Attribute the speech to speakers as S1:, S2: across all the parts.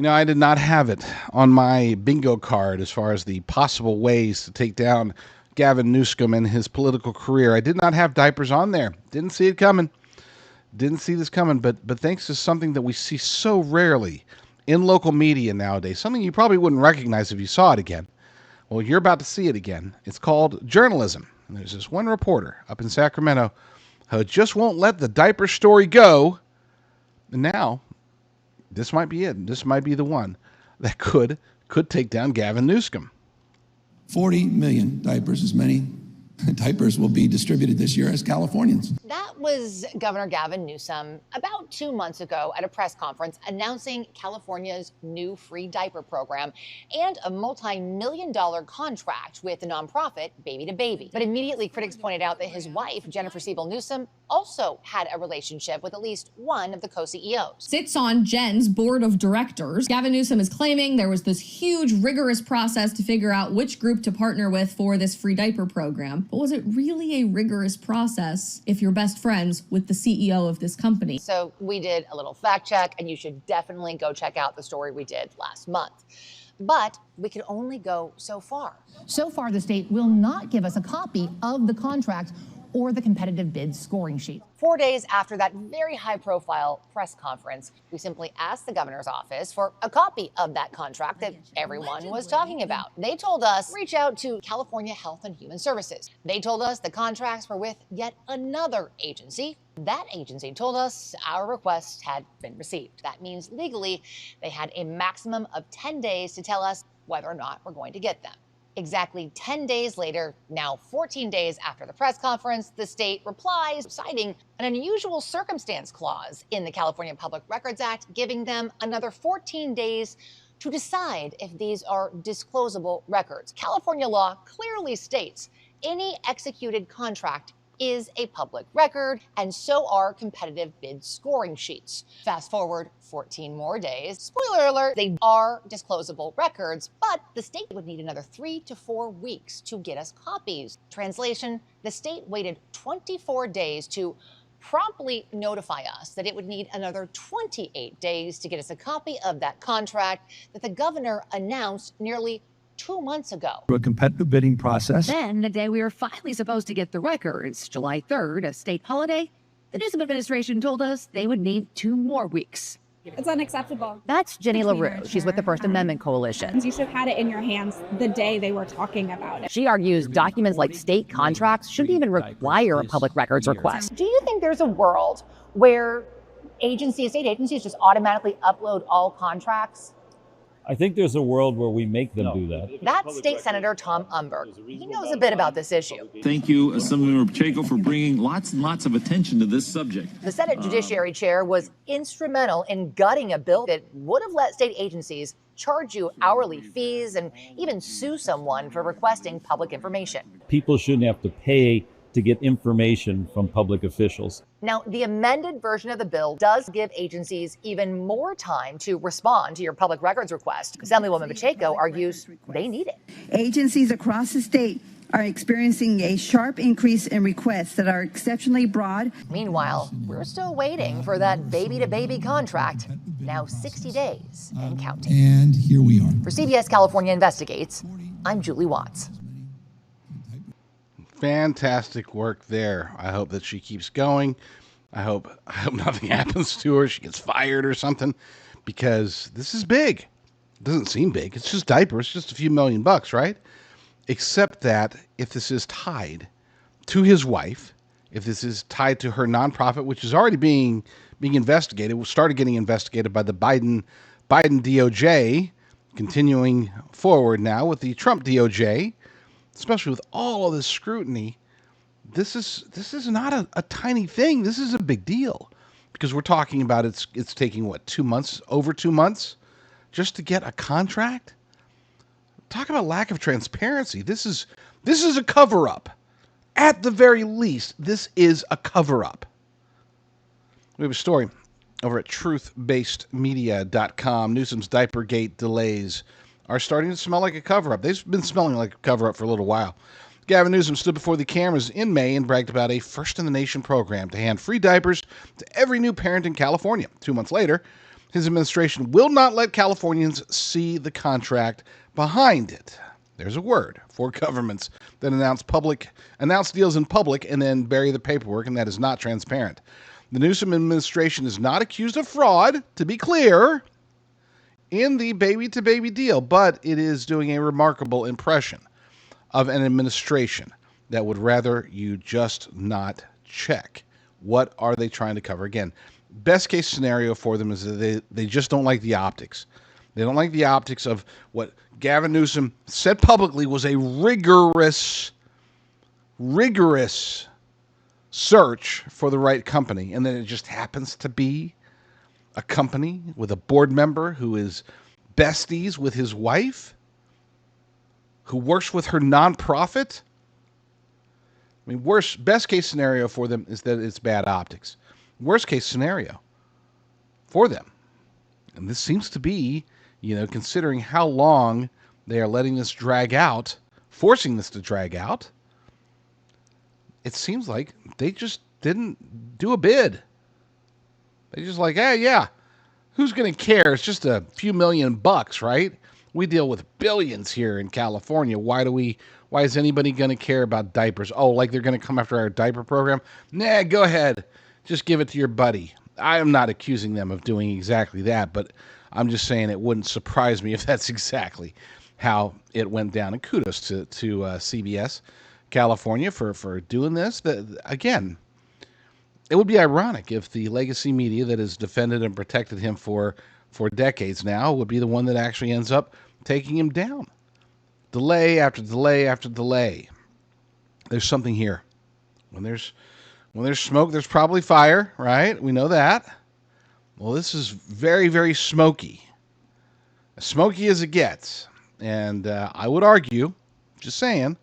S1: I did not have it on my bingo card as far as the possible ways to take down Gavin Newsom and his political career. I did not have diapers on there. Didn't see it coming. Didn't see this coming, but thanks to something that we see so rarely in local media nowadays, something you probably wouldn't recognize if you saw it again. Well, you're about to see it again. It's called journalism. And there's this one reporter up in Sacramento who just won't let the diaper story go. And now, this might be it. This might be the one that could take down Gavin Newsom.
S2: 40 million diapers, as many diapers will be distributed this year as Californians.
S3: That was Governor Gavin Newsom about 2 months ago at a press conference announcing California's new free diaper program and a multi-million-dollar contract with the nonprofit Baby to Baby. But immediately critics pointed out that his wife, Jennifer Siebel Newsom, also had a relationship with at least one of the co-CEOs.
S4: Sits on Jen's board of directors. Gavin Newsom is claiming there was this huge, rigorous process to figure out which group to partner with for this free diaper program. But was it really a rigorous process if you're best friends with the CEO of this company?
S3: So we did a little fact check, and you should definitely go check out the story we did last month. But we could only go so far.
S5: So far, the state will not give us a copy of the contract or the competitive bid scoring sheet.
S3: 4 days after that very high-profile press conference, we simply asked the governor's office for a copy of that contract that everyone was talking about. They told us, reach out to California Health and Human Services. They told us the contracts were with yet another agency. That agency told us our request had been received. That means legally, they had a maximum of 10 days to tell us whether or not we're going to get them. Exactly 10 days later, now 14 days after the press conference, the state replies, citing an unusual circumstance clause in the California Public Records Act, giving them another 14 days to decide if these are disclosable records. California law clearly states any executed contract is a public record, and so are competitive bid scoring sheets. Fast forward 14 more days. Spoiler alert, they are disclosable records, but the state would need another 3 to 4 weeks to get us copies. Translation, the state waited 24 days to promptly notify us that it would need another 28 days to get us a copy of that contract that the governor announced nearly 2 months ago.
S6: A competitive bidding process.
S7: Then, the day we were finally supposed to get the records, July 3rd, a state holiday, the Newsom administration told us they would need 2 more weeks.
S8: It's unacceptable.
S7: That's Jenny LaRue. She's with the First Amendment Coalition.
S8: You should have had it in your hands the day they were talking about it.
S7: She argues documents like state contracts shouldn't even require a public records request.
S3: Do you think there's a world where state agencies just automatically upload all contracts?
S9: I think there's a world where we make them do that.
S3: That's State Senator Tom Umberg. He knows a bit about this issue.
S10: Thank you, Assemblymember Pacheco, for bringing lots and lots of attention to this subject.
S3: The Senate Judiciary Chair was instrumental in gutting a bill that would have let state agencies charge you hourly fees and even sue someone for requesting public information.
S9: People shouldn't have to pay to get information from public officials.
S3: Now, the amended version of the bill does give agencies even more time to respond to your public records request. Assemblywoman Pacheco argues they need it.
S11: Agencies across the state are experiencing a sharp increase in requests that are exceptionally broad.
S3: Meanwhile, we're still waiting for that baby-to-baby contract, now 60 days and counting.
S2: And here we are.
S3: For CBS California Investigates, I'm Julie Watts.
S1: Fantastic work there. I hope that she keeps going. I hope nothing happens to her. She gets fired or something, because this is big. It doesn't seem big. It's just diapers. It's just a few $1,000,000, right? Except that if this is tied to his wife, if this is tied to her nonprofit, which is already being investigated, started getting investigated by the Biden DOJ, continuing forward now with the Trump DOJ, especially with all of this scrutiny, this is not a tiny thing. This is a big deal, because we're talking about it's taking what, 2 months, over 2 months, just to get a contract. Talk about lack of transparency. This is a cover-up. At the very least, this is a cover-up. We have a story over at truthbasedmedia.com. Newsom's Diapergate delays are starting to smell like a cover-up. They've been smelling like a cover-up for a little while. Gavin Newsom stood before the cameras in May and bragged about a first-in-the-nation program to hand free diapers to every new parent in California. 2 months later, his administration will not let Californians see the contract behind it. There's a word for governments that announce deals in public and then bury the paperwork, and that is not transparent. The Newsom administration is not accused of fraud, to be clear, in the baby-to-baby deal, but it is doing a remarkable impression of an administration that would rather you just not check. What are they trying to cover? Again, best case scenario for them is that they just don't like the optics. They don't like the optics of what Gavin Newsom said publicly was a rigorous search for the right company. And then it just happens to be a company with a board member who is besties with his wife, who works with her nonprofit. I mean, best case scenario for them is that it's bad optics. Worst case scenario for them, and this seems to be, considering how long they are letting this drag out, forcing this to drag out, it seems like they just didn't do a bid. They just like, hey, yeah, who's going to care? It's just a few $1,000,000, right? We deal with billions here in California. Why is anybody going to care about diapers? Oh, like they're going to come after our diaper program? Nah, go ahead. Just give it to your buddy. I am not accusing them of doing exactly that, but I'm just saying it wouldn't surprise me if that's exactly how it went down. And kudos to CBS California for doing this. Again, it would be ironic if the legacy media that has defended and protected him for decades now would be the one that actually ends up taking him down. Delay after delay after delay. There's something here. When there's smoke, there's probably fire, right? We know that. Well, this is very, very smoky. As smoky as it gets. And I would argue, just saying,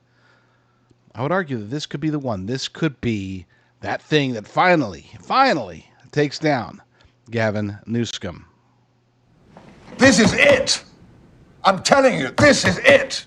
S1: I would argue that this could be the one. This could be that thing that finally takes down Gavin Newsom.
S12: This is it. I'm telling you, this is it.